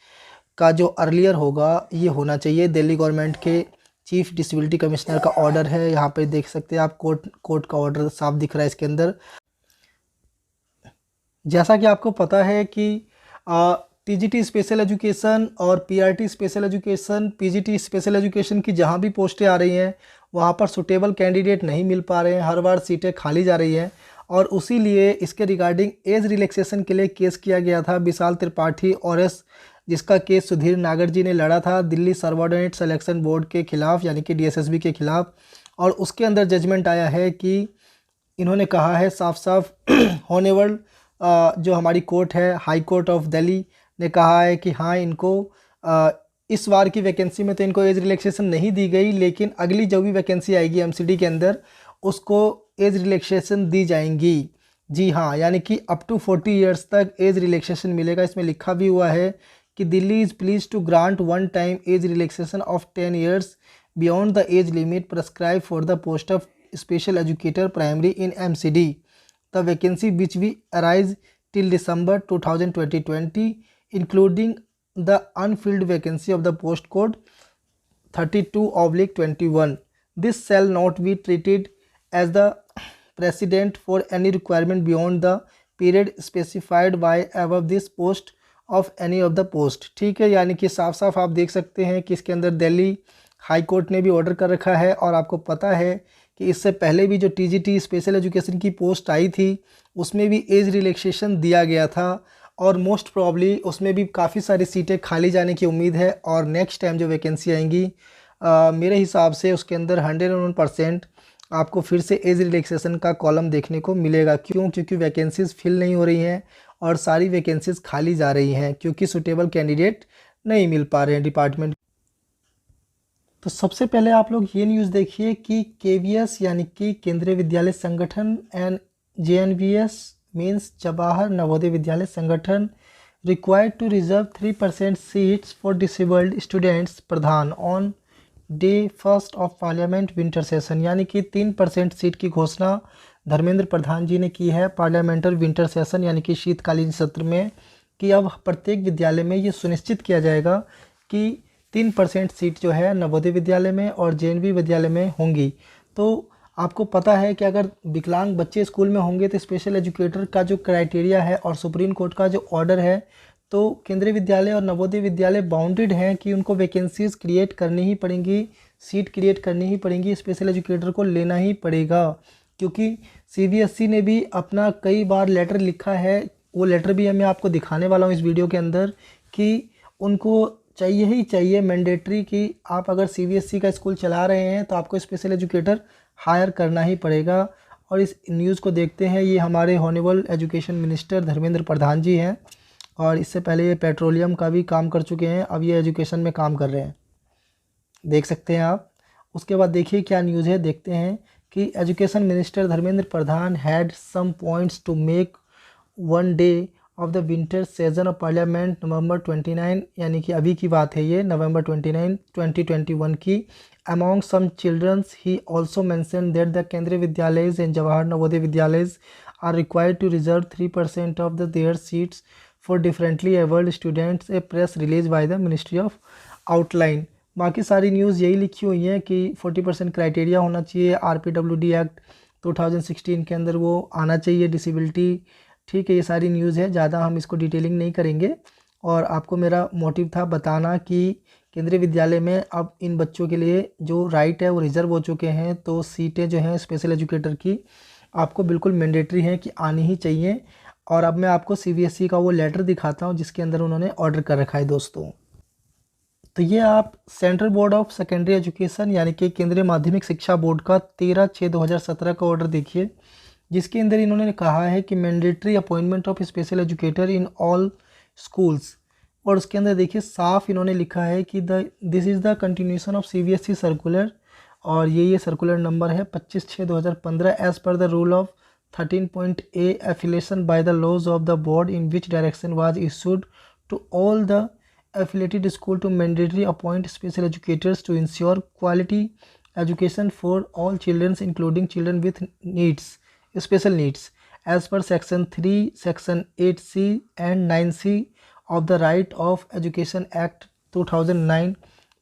A: का जो अर्लियर होगा ये होना चाहिए। दिल्ली गवर्नमेंट के चीफ डिसेबिलिटी कमिश्नर का ऑर्डर है, यहाँ पे देख सकते हैं आप, कोर्ट का ऑर्डर साफ दिख रहा है इसके अंदर। जैसा कि आपको पता है कि TGT स्पेशल एजुकेशन और PRT special education, PGT special education की जहाँ भी पोस्टें आ रही हैं वहाँ पर सुटेबल कैंडिडेट नहीं मिल पा रहे हैं, हर बार सीटें खाली जा रही हैं। और उसी लिए इसके रिगार्डिंग एज रिलैक्सेशन के लिए केस किया गया था विशाल त्रिपाठी और जिसका केस सुधीर नागर जी ने लड़ा था दिल्ली सबऑर्डिनेट सिलेक्शन बोर्ड के खिलाफ, यानी कि DSSB के खिलाफ। और उसके अंदर जजमेंट आया है कि इन्होंने कहा है साफ साफ हॉनेबल जो हमारी कोर्ट है, हाई कोर्ट ऑफ दिल्ली ने कहा है कि हाँ, इनको इस बार की वैकेंसी में तो इनको एज रिलैक्सेशन नहीं दी गई, लेकिन अगली जो भी वैकेंसी आएगी MCD के अंदर उसको एज रिलैक्सेशन दी जाएंगी। जी हाँ, यानी कि अप टू 40 ईयर्स तक एज रिलैक्सेशन मिलेगा। इसमें लिखा भी हुआ है कि Delhi is pleased to grant one time age relaxation of 10 years beyond the age limit prescribe for the post of special educator primary in MCD the vacancy which we arise till December 2020 including the unfilled vacancy of the post code 32/21. This shall not be treated as the precedent for any requirement beyond the period specified by above this post of any of the post. ठीक है, यानी कि साफ साफ आप देख सकते हैं कि इसके अंदर दिल्ली हाई कोर्ट ने भी ऑर्डर कर रखा है। और आपको पता है कि इससे पहले भी जो TGT स्पेशल एजुकेशन की पोस्ट आई थी उसमें भी एज रिलैक्सेशन दिया गया था, और मोस्ट प्रॉब्ली उसमें भी काफ़ी सारी सीटें खाली जाने की उम्मीद है। और नेक्स्ट टाइम जो वैकेंसी आएंगी मेरे हिसाब से उसके अंदर 101% आपको फिर से एज रिलैक्सेशन का कॉलम देखने को मिलेगा। क्योंकि वैकेंसीज़ फिल नहीं हो रही हैं और सारी वैकेंसीज़ खाली जा रही हैं क्योंकि सूटेबल कैंडिडेट नहीं मिल पा रहे हैं डिपार्टमेंट। तो सबसे पहले आप लोग ये न्यूज़ देखिए कि KVS यानी कि Kendriya Vidyalaya Sangathan and JNVS means Jawahar Navodaya Vidyalaya Sangathan required to reserve 3% seats for disabled students Pradhan on day 1 of parliament winter session, यानी कि 3% सीट की घोषणा धर्मेंद्र प्रधान जी ने की है पार्लियामेंटर विंटर सेशन यानी कि शीतकालीन सत्र में, कि अब प्रत्येक विद्यालय में ये सुनिश्चित किया जाएगा कि 3% सीट जो है नवोदय विद्यालय में और JNV विद्यालय में होंगी। तो आपको पता है कि अगर विकलांग बच्चे स्कूल में होंगे तो स्पेशल एजुकेटर का जो क्राइटेरिया है और सुप्रीम कोर्ट का जो ऑर्डर है, तो केंद्रीय विद्यालय और नवोदय विद्यालय बाउंडेड हैं कि उनको वैकेंसीज़ क्रिएट करनी ही पड़ेंगी, सीट क्रिएट करनी ही पड़ेंगी, स्पेशल एजुकेटर को लेना ही पड़ेगा। क्योंकि CBSE ने भी अपना कई बार लेटर लिखा है, वो लेटर भी मैं आपको दिखाने वाला हूँ इस वीडियो के अंदर, कि उनको चाहिए ही चाहिए मैंडेटरी कि आप अगर CBSE का स्कूल चला रहे हैं तो आपको स्पेशल एजुकेटर हायर करना ही पड़ेगा। और इस न्यूज़ को देखते हैं, ये हमारे हॉनेबल एजुकेशन मिनिस्टर धर्मेंद्र प्रधान जी हैं, और इससे पहले ये पेट्रोलियम का भी काम कर चुके हैं, अब ये एजुकेशन में काम कर रहे हैं, देख सकते हैं आप। उसके बाद देखिए क्या न्यूज़ है, देखते हैं कि education minister Dharmendra Pradhan had some points to make one day of the winter session of parliament November 29, यानी कि अभी की बात है ये, November 29, 2021 की। Among some children, he also mentioned that the Kendriya Vidyalays and Jawahar Navodaya Vidyalays are required to reserve 3% of their seats for differently abled students, a press release by the ministry of outline. बाकी सारी news यही लिखी हुई है कि 40% criteria होना चाहिए, RPWD act 2016 के अंदर वो आना चाहिए डिसेबिलिटी। ठीक है, ये सारी न्यूज़ है, ज़्यादा हम इसको डिटेलिंग नहीं करेंगे। और आपको मेरा मोटिव था बताना कि केंद्रीय विद्यालय में अब इन बच्चों के लिए जो राइट है वो रिजर्व हो चुके हैं, तो सीटें जो हैं स्पेशल एजुकेटर की आपको बिल्कुल मैंडेटरी हैं कि आनी ही चाहिए। और अब मैं आपको CBSE का वो लेटर दिखाता हूँ जिसके अंदर उन्होंने ऑर्डर कर रखा है दोस्तों। तो ये आप central board of secondary education यानी कि केंद्रीय माध्यमिक शिक्षा बोर्ड का 13/6/2017 का ऑर्डर देखिए, जिसके अंदर इन्होंने कहा है कि mandatory appointment of special educator in all schools. और उसके अंदर देखिए साफ इन्होंने लिखा है कि this is the continuation of CBSE circular, और ये सर्कुलर नंबर है 25/6/2015 as per the rule of 13.A affiliation by the laws of the board in which direction was issued to all the affiliated school to mandatory appoint special educators to ensure quality education for all children including children with needs, special needs, as per section 3, section 8C and 9C of the Right of Education Act 2009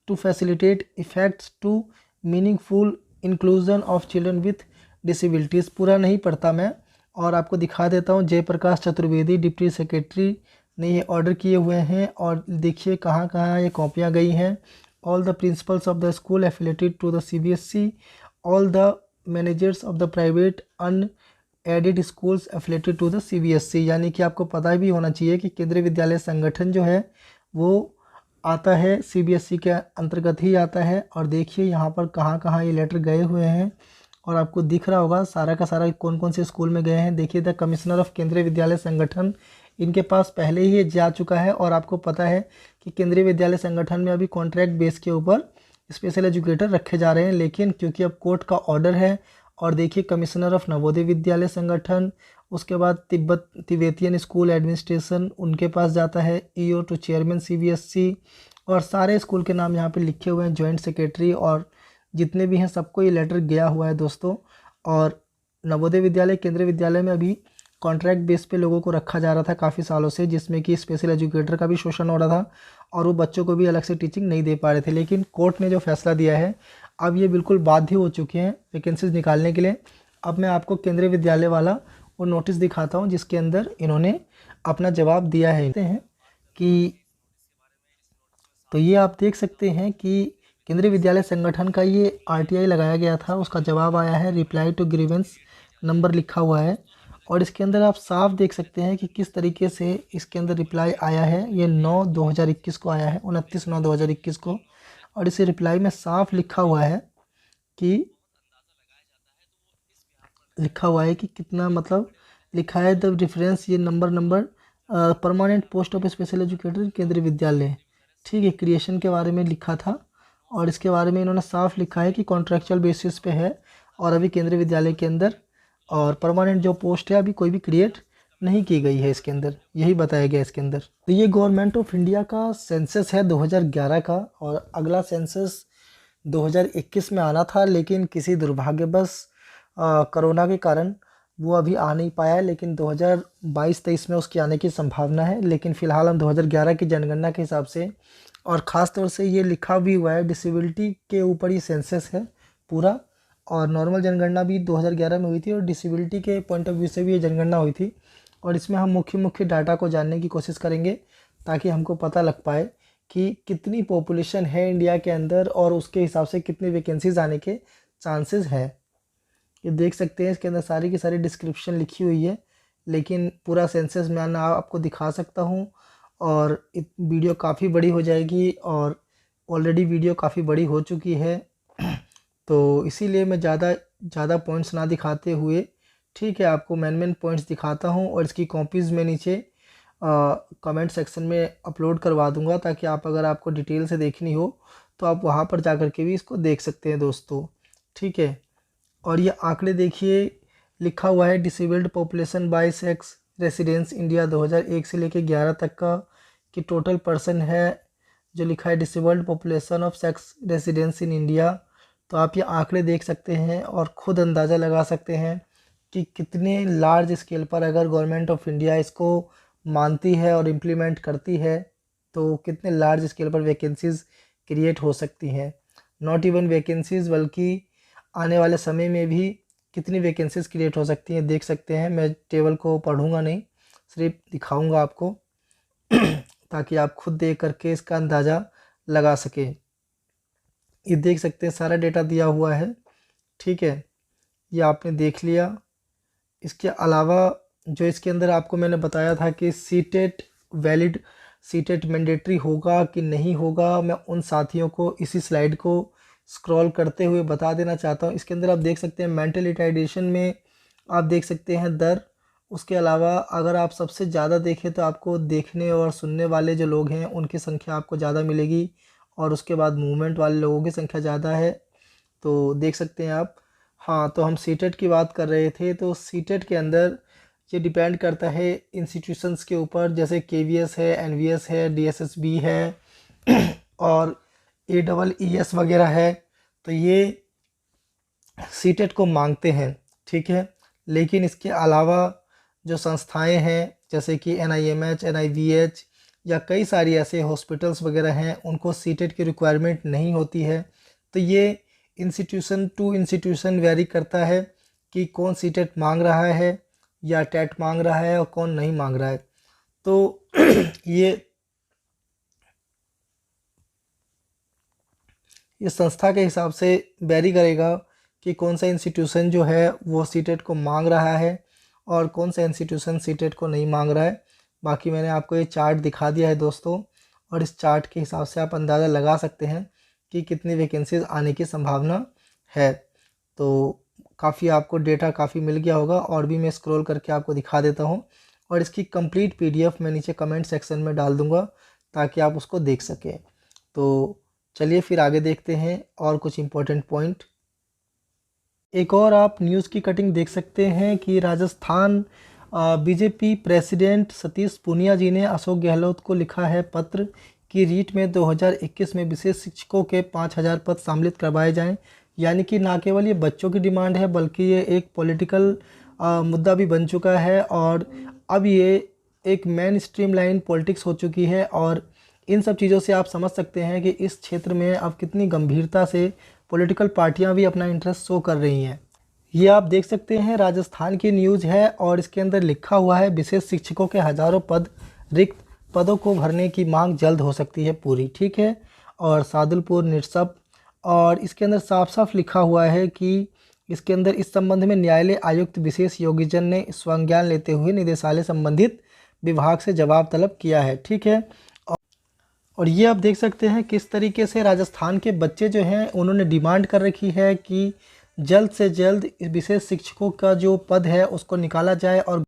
A: to facilitate effects to meaningful inclusion of children with disabilities। पूरा नहीं पढ़ता मैं, और आपको दिखा देता हूँ। Jayaprakash Chaturvedi deputy secretary ने ये ऑर्डर किए हुए हैं, और देखिए कहाँ कहाँ ये कॉपियाँ गई हैं। All the principals of the school affiliated to the CBSE, all the managers of the private unaided schools affiliated to the CBSE। यानी कि आपको पता भी होना चाहिए कि केंद्रीय विद्यालय संगठन जो है वो आता है CBSE के अंतर्गत ही आता है। और देखिए यहाँ पर कहाँ कहाँ ये लेटर गए हुए हैं, और आपको दिख रहा होगा सारा का सारा कौन कौन से स्कूल में गए हैं। देखिए द कमिश्नर ऑफ केंद्रीय विद्यालय संगठन, इनके पास पहले ही ये जा चुका है। और आपको पता है कि केंद्रीय विद्यालय संगठन में अभी कॉन्ट्रैक्ट बेस के ऊपर स्पेशल एजुकेटर रखे जा रहे हैं, लेकिन क्योंकि अब कोर्ट का ऑर्डर है। और देखिए कमिश्नर ऑफ नवोदय विद्यालय संगठन, उसके बाद तिब्बतियन स्कूल एडमिनिस्ट्रेशन, उनके पास जाता है EO टू चेयरमैन CBSE, और सारे स्कूल के नाम यहाँ पे लिखे हुए हैं, जॉइंट सेक्रेटरी और जितने भी हैं सबको ये लेटर गया हुआ है दोस्तों। और नवोदय विद्यालय केंद्रीय विद्यालय में अभी कॉन्ट्रैक्ट बेस पे लोगों को रखा जा रहा था काफ़ी सालों से, जिसमें कि स्पेशल एजुकेटर का भी शोषण हो रहा था और वो बच्चों को भी अलग से टीचिंग नहीं दे पा रहे थे। लेकिन कोर्ट ने जो फैसला दिया है, अब ये बिल्कुल बाध्य हो चुके हैं वैकेंसीज निकालने के लिए। अब मैं आपको केंद्रीय विद्यालय वाला वो नोटिस दिखाता हूँ जिसके अंदर इन्होंने अपना जवाब दिया है कि, तो ये आप देख सकते हैं कि केंद्रीय विद्यालय संगठन का ये RTI लगाया गया था, उसका जवाब आया है, रिप्लाई टू ग्रीवेंस नंबर लिखा हुआ है। और इसके अंदर आप साफ देख सकते हैं कि किस तरीके से इसके अंदर रिप्लाई आया है। ये 9/2021 को आया है, 29/9/2021 को। और इस रिप्लाई में साफ लिखा हुआ है कि कितना, मतलब लिखा है द डिफरेंस, ये number permanent post of special educator केंद्रीय विद्यालय। ठीक है, क्रिएशन के बारे में लिखा था, और इसके बारे में इन्होंने साफ लिखा है कि कॉन्ट्रेक्चुअल बेसिस पे है, और अभी केंद्रीय विद्यालय के अंदर और परमानेंट जो पोस्ट है अभी कोई भी क्रिएट नहीं की गई है इसके अंदर, यही बताया गया इसके अंदर। तो ये गवर्नमेंट ऑफ इंडिया का सेंसस है 2011 का, और अगला सेंसस 2021 में आना था, लेकिन किसी दुर्भाग्यवश कोरोना के कारण वो अभी आ नहीं पाया। लेकिन 2022-23 में उसकी आने की संभावना है। लेकिन फ़िलहाल हम 2011 की जनगणना के हिसाब से, और ख़ास तौर से ये लिखा भी हुआ है डिसेबिलिटी के ऊपर ये सेंसस है पूरा। और नॉर्मल जनगणना भी 2011 में हुई थी, और डिसेबिलिटी के पॉइंट ऑफ व्यू से भी ये जनगणना हुई थी। और इसमें हम मुख्य डाटा को जानने की कोशिश करेंगे ताकि हमको पता लग पाए कि कितनी पॉपुलेशन है इंडिया के अंदर, और उसके हिसाब से कितनी वैकेंसीज आने के चांसेस है। ये देख सकते हैं इसके अंदर सारी की सारी डिस्क्रिप्शन लिखी हुई है, लेकिन पूरा सेंसस मैं ना आपको दिखा सकता हूँ, और वीडियो काफ़ी बड़ी हो जाएगी, और ऑलरेडी वीडियो काफ़ी बड़ी हो चुकी है। तो इसीलिए मैं ज़्यादा पॉइंट्स ना दिखाते हुए, ठीक है, आपको मेन पॉइंट्स दिखाता हूँ। और इसकी कॉपीज़ मैं नीचे कमेंट सेक्शन में अपलोड करवा दूँगा, ताकि आप अगर आपको डिटेल से देखनी हो तो आप वहाँ पर जा कर के भी इसको देख सकते हैं दोस्तों। ठीक है, और ये आंकड़े देखिए, लिखा हुआ है disabled population bye sex residence India 2001 से लेके 11 तक का, कि टोटल पर्सन है जो लिखा है disabled population of sex residence in India. तो आप ये आंकड़े देख सकते हैं और ख़ुद अंदाज़ा लगा सकते हैं कि कितने लार्ज स्केल पर अगर गवर्नमेंट ऑफ इंडिया इसको मानती है और इम्प्लीमेंट करती है तो कितने लार्ज स्केल पर वैकेंसीज़ क्रिएट हो सकती हैं। नॉट इवन वैकेंसीज़ बल्कि आने वाले समय में भी कितनी वैकेंसीज़ क्रिएट हो सकती हैं देख सकते हैं। मैं टेबल को पढ़ूंगा नहीं, सिर्फ दिखाऊंगा आपको ताकि आप खुद देख करके इसका अंदाज़ा लगा सकें। ये देख सकते हैं सारा डेटा दिया हुआ है, ठीक है, ये आपने देख लिया। इसके अलावा जो इसके अंदर आपको मैंने बताया था कि सीटेट वैलिड, सीटेट मैंडेटरी होगा कि नहीं होगा, मैं उन साथियों को इसी स्लाइड को स्क्रॉल करते हुए बता देना चाहता हूँ। इसके अंदर आप देख सकते हैं मेंटल रिटार्डेशन में आप देख सकते हैं दर। उसके अलावा अगर आप सबसे ज़्यादा देखें तो आपको देखने और सुनने वाले जो लोग हैं उनकी संख्या आपको ज़्यादा मिलेगी, और उसके बाद मूवमेंट वाले लोगों की संख्या ज़्यादा है, तो देख सकते हैं आप। हाँ, तो हम सीटेट की बात कर रहे थे, तो सीटेट के अंदर ये डिपेंड करता है इंस्टीट्यूशंस के ऊपर, जैसे केवीएस है, एनवीएस है, डीएसएसबी है और एईईएस वगैरह है, तो ये सीटेट को मांगते हैं, ठीक है। लेकिन इसके अलावा जो संस्थाएं हैं जैसे कि एनआईएमएच, एनआईवीएच या कई सारी ऐसे हॉस्पिटल्स वगैरह हैं, उनको सीटेट की रिक्वायरमेंट नहीं होती है। तो ये इंस्टीट्यूशन टू इंस्टीट्यूशन वेरी करता है कि कौन सीटेट मांग रहा है या टेट मांग रहा है और कौन नहीं मांग रहा है। तो ये संस्था के हिसाब से वेरी करेगा कि कौन सा इंस्टीट्यूशन जो है वो सीटेट को मांग रहा है और कौन सा इंस्टीट्यूशन सीटेट को नहीं मांग रहा है। बाकी मैंने आपको ये चार्ट दिखा दिया है दोस्तों, और इस चार्ट के हिसाब से आप अंदाज़ा लगा सकते हैं कि कितनी वैकेंसीज आने की संभावना है। तो काफ़ी आपको डेटा काफ़ी मिल गया होगा, और भी मैं स्क्रॉल करके आपको दिखा देता हूँ, और इसकी कंप्लीट पीडीएफ मैं नीचे कमेंट सेक्शन में डाल दूँगा ताकि आप उसको देख सकें। तो चलिए फिर आगे देखते हैं और कुछ इम्पोर्टेंट पॉइंट। एक और आप न्यूज़ की कटिंग देख सकते हैं कि राजस्थान बीजेपी प्रेसिडेंट सतीश पूनिया जी ने अशोक गहलोत को लिखा है पत्र कि रीट में 2021 में विशेष शिक्षकों के 5000 पद सम्मिलित करवाए जाएं। यानी कि ना केवल ये बच्चों की डिमांड है बल्कि ये एक पॉलिटिकल मुद्दा भी बन चुका है, और अब ये एक मेन स्ट्रीम लाइन पॉलिटिक्स हो चुकी है। और इन सब चीज़ों से आप समझ सकते हैं कि इस क्षेत्र में अब कितनी गंभीरता से पॉलिटिकल पार्टियां भी अपना इंटरेस्ट शो कर रही हैं। ये आप देख सकते हैं राजस्थान की न्यूज़ है, और इसके अंदर लिखा हुआ है विशेष शिक्षकों के हज़ारों पद रिक्त, पदों को भरने की मांग जल्द हो सकती है पूरी, ठीक है। और सादुलपुर निरसब, और इसके अंदर साफ साफ लिखा हुआ है कि इसके अंदर इस संबंध में न्यायालय आयुक्त विशेष योगीजन ने संज्ञान लेते हुए निदेशालय संबंधित विभाग से जवाब तलब किया है, ठीक है। और ये आप देख सकते हैं किस तरीके से राजस्थान के बच्चे जो हैं उन्होंने डिमांड कर रखी है कि जल्द से जल्द इस विशेष शिक्षकों का जो पद है उसको निकाला जाए। और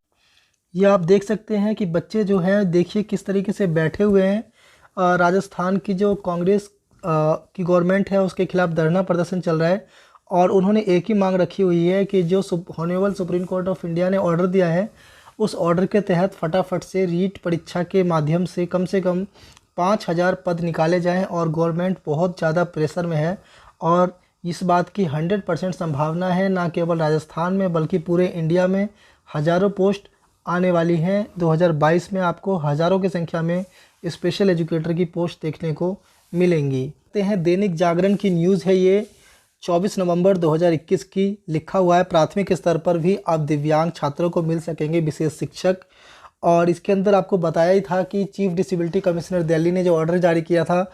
A: ये आप देख सकते हैं कि बच्चे जो हैं देखिए किस तरीके से बैठे हुए हैं। राजस्थान की जो कांग्रेस की गवर्नमेंट है उसके खिलाफ धरना प्रदर्शन चल रहा है, और उन्होंने एक ही मांग रखी हुई है कि जो honourable supreme court of India ने ऑर्डर दिया है उस ऑर्डर के तहत फटाफट से रीट परीक्षा के माध्यम से कम 5000 पद निकाले जाएं। और गवर्नमेंट बहुत ज़्यादा प्रेशर में है, और इस बात की 100% संभावना है ना केवल राजस्थान में बल्कि पूरे इंडिया में हज़ारों पोस्ट आने वाली हैं। 2022 में आपको हज़ारों की संख्या में स्पेशल एजुकेटर की पोस्ट देखने को मिलेंगी। देखते हैं दैनिक जागरण की न्यूज़ है ये 24 नवंबर 2021 की। लिखा हुआ है प्राथमिक स्तर पर भी अब दिव्यांग छात्रों को मिल सकेंगे विशेष शिक्षक। और इसके अंदर आपको बताया ही था कि चीफ डिसेबिलिटी कमिश्नर दिल्ली ने जो ऑर्डर जारी किया था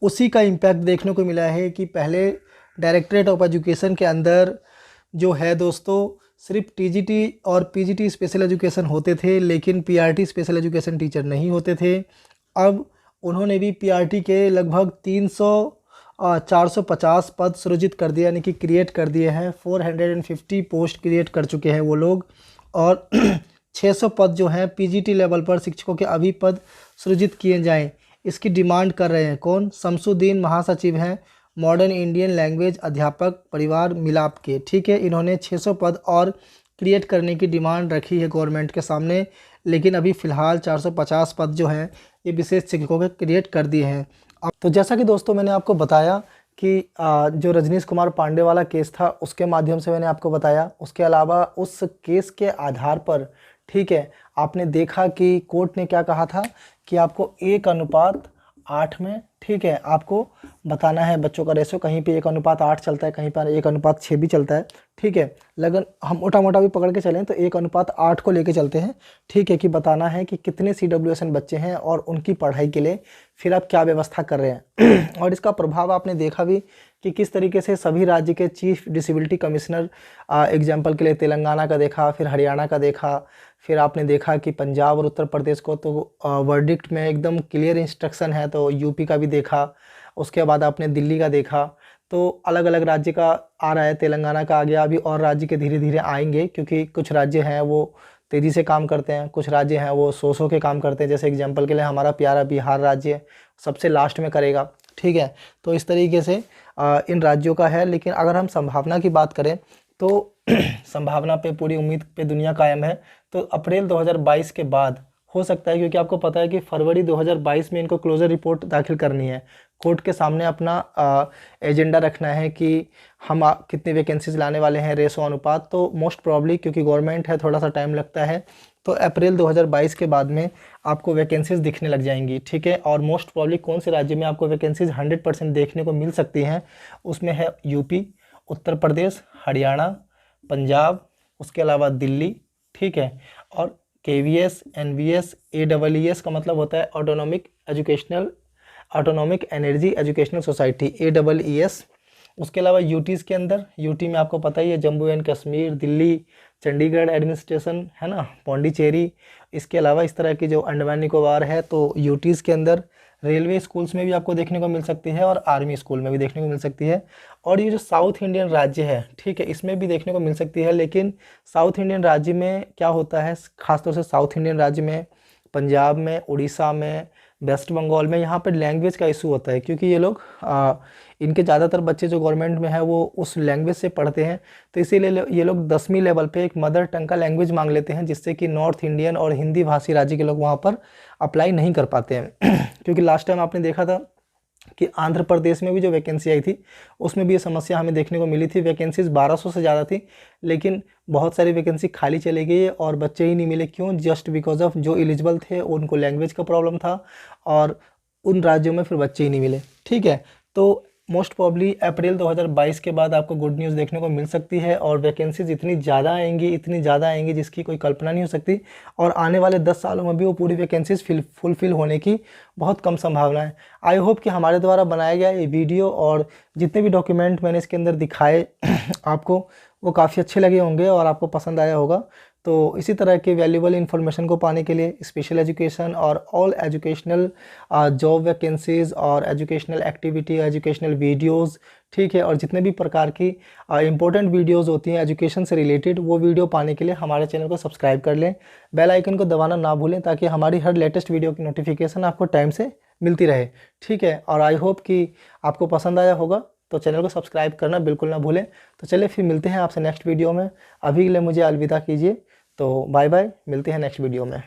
A: उसी का इम्पैक्ट देखने को मिला है कि पहले डायरेक्टरेट ऑफ एजुकेशन के अंदर जो है दोस्तों सिर्फ टीजीटी और पीजीटी स्पेशल एजुकेशन होते थे, लेकिन पीआरटी स्पेशल एजुकेशन टीचर नहीं होते थे। अब उन्होंने भी पीआरटी के लगभग 450 पद सृजित कर दिए, यानी कि क्रिएट कर दिए हैं। 450 पोस्ट क्रिएट कर चुके हैं वो लोग, और 600 पद जो हैं पीजीटी लेवल पर शिक्षकों के अभी पद सृजित किए जाएं, इसकी डिमांड कर रहे हैं। कौन? शमसुद्दीन महासचिव हैं मॉडर्न इंडियन लैंग्वेज अध्यापक परिवार मिलाप के, ठीक है। इन्होंने 600 पद और क्रिएट करने की डिमांड रखी है गवर्नमेंट के सामने, लेकिन अभी फ़िलहाल 450 पद जो हैं ये विशेष शिक्षकों के क्रिएट कर दिए हैं। तो जैसा कि दोस्तों मैंने आपको बताया कि जो रजनीश कुमार पांडे वाला केस था उसके माध्यम से मैंने आपको बताया। उसके अलावा उस केस के आधार पर, ठीक है, आपने देखा कि कोर्ट ने क्या कहा था कि आपको 1:8 में, ठीक है, आपको बताना है बच्चों का रेशो। कहीं पे 1:8 चलता है, कहीं पर 1:6 भी चलता है, ठीक है। लगन हम मोटा मोटा भी पकड़ के चलें तो 1:8 को लेके चलते हैं, ठीक है, कि बताना है कि कितने CWSN बच्चे हैं और उनकी पढ़ाई के लिए फिर आप क्या व्यवस्था कर रहे हैं। और इसका प्रभाव आपने देखा भी कि किस तरीके से सभी राज्य के चीफ डिसेबिलिटी कमिश्नर, एग्जाम्पल के लिए तेलंगाना का देखा, फिर हरियाणा का देखा, फिर आपने देखा कि पंजाब और उत्तर प्रदेश को तो वर्डिक्ट में एकदम क्लियर इंस्ट्रक्शन है, तो यूपी का भी देखा। उसके बाद आपने दिल्ली का देखा। तो अलग अलग राज्य का आ रहा है, तेलंगाना का आ गया, अभी और राज्य के धीरे धीरे आएंगे, क्योंकि कुछ राज्य हैं वो तेज़ी से काम करते हैं, कुछ राज्य हैं वो सौ के काम करते हैं। जैसे एग्जांपल के लिए हमारा प्यारा बिहार राज्य सबसे लास्ट में करेगा, ठीक है। तो इस तरीके से इन राज्यों का है। लेकिन अगर हम संभावना की बात करें तो संभावना पे पूरी उम्मीद पे दुनिया कायम है। तो अप्रैल 2022 के बाद हो सकता है, क्योंकि आपको पता है कि फरवरी 2022 में इनको क्लोजर रिपोर्ट दाखिल करनी है, कोर्ट के सामने अपना एजेंडा रखना है कि हम कितनी वैकेंसीज लाने वाले हैं, रेशो अनुपात। तो मोस्ट प्रॉब्ली, क्योंकि गवर्नमेंट है, थोड़ा सा टाइम लगता है, तो अप्रैल 2022 के बाद में आपको वैकेंसीज दिखने लग जाएंगी, ठीक है। और मोस्ट प्रॉब्ली कौन से राज्य में आपको वैकेंसीज 100% देखने को मिल सकती हैं, उसमें है यूपी, उत्तर प्रदेश, हरियाणा, पंजाब, उसके अलावा दिल्ली, ठीक है। और KVS, NVS, AEES का मतलब होता है autonomic energy educational society, AEES। उसके अलावा यूटीज़ के अंदर, यूटी में आपको पता ही है, जम्मू एंड कश्मीर, दिल्ली, चंडीगढ़ एडमिनिस्ट्रेशन, है ना, पौंडीचेरी। इसके अलावा इस तरह की जो अंडमान निकोबार है, तो यूटीज़ के अंदर रेलवे स्कूल्स में भी आपको देखने को मिल सकती है और आर्मी स्कूल में भी देखने को मिल सकती है। और ये जो साउथ इंडियन राज्य है, ठीक है, इसमें भी देखने को मिल सकती है। लेकिन साउथ इंडियन राज्य में क्या होता है, खासतौर से साउथ इंडियन राज्य में, पंजाब में, उड़ीसा में, वेस्ट बंगाल में, यहाँ पर लैंग्वेज का इशू होता है, क्योंकि ये लोग इनके ज़्यादातर बच्चे जो गवर्नमेंट में है वो उस लैंग्वेज से पढ़ते हैं। तो इसीलिए ये लोग 10वीं लेवल पे एक मदर टंग का लैंग्वेज मांग लेते हैं, जिससे कि नॉर्थ इंडियन और हिंदी भाषी राज्य के लोग वहाँ पर अप्लाई नहीं कर पाते हैं। क्योंकि लास्ट टाइम आपने देखा था कि आंध्र प्रदेश में भी जो वैकेंसी आई थी उसमें भी ये समस्या हमें देखने को मिली थी। वैकेंसीज 1200 से ज़्यादा थी, लेकिन बहुत सारी वैकेंसी खाली चली गई और बच्चे ही नहीं मिले। क्यों? जस्ट बिकॉज ऑफ जो एलिजिबल थे उनको लैंग्वेज का प्रॉब्लम था और उन राज्यों में फिर बच्चे ही नहीं मिले, ठीक है। तो मोस्ट प्रॉब्ली अप्रैल 2022 के बाद आपको गुड न्यूज़ देखने को मिल सकती है और वैकेंसीज इतनी ज़्यादा आएंगी जिसकी कोई कल्पना नहीं हो सकती। और आने वाले 10 सालों में भी वो पूरी वैकेंसीज फुलफिल होने की बहुत कम संभावना है। आई होप कि हमारे द्वारा बनाया गया ये वीडियो और जितने भी डॉक्यूमेंट मैंने इसके अंदर दिखाए आपको वो काफ़ी अच्छे लगे होंगे और आपको पसंद आया होगा। तो इसी तरह के वैल्यूबल इन्फॉर्मेशन को पाने के लिए स्पेशल एजुकेशन और ऑल एजुकेशनल जॉब वैकेंसीज़ और एजुकेशनल एक्टिविटी, एजुकेशनल वीडियोस, ठीक है, और जितने भी प्रकार की इंपॉर्टेंट वीडियोस होती हैं एजुकेशन से रिलेटेड, वो वीडियो पाने के लिए हमारे चैनल को सब्सक्राइब कर लें। बेल आइकन को दबाना ना भूलें ताकि हमारी हर लेटेस्ट वीडियो की नोटिफिकेशन आपको टाइम से मिलती रहे, ठीक है। और आई होप कि आपको पसंद आया होगा, तो चैनल को सब्सक्राइब करना बिल्कुल ना भूलें। तो चलिए फिर मिलते हैं आपसे नेक्स्ट वीडियो में। अभी के लिए मुझे अलविदा कीजिए। तो बाय बाय, मिलते हैं नेक्स्ट वीडियो में।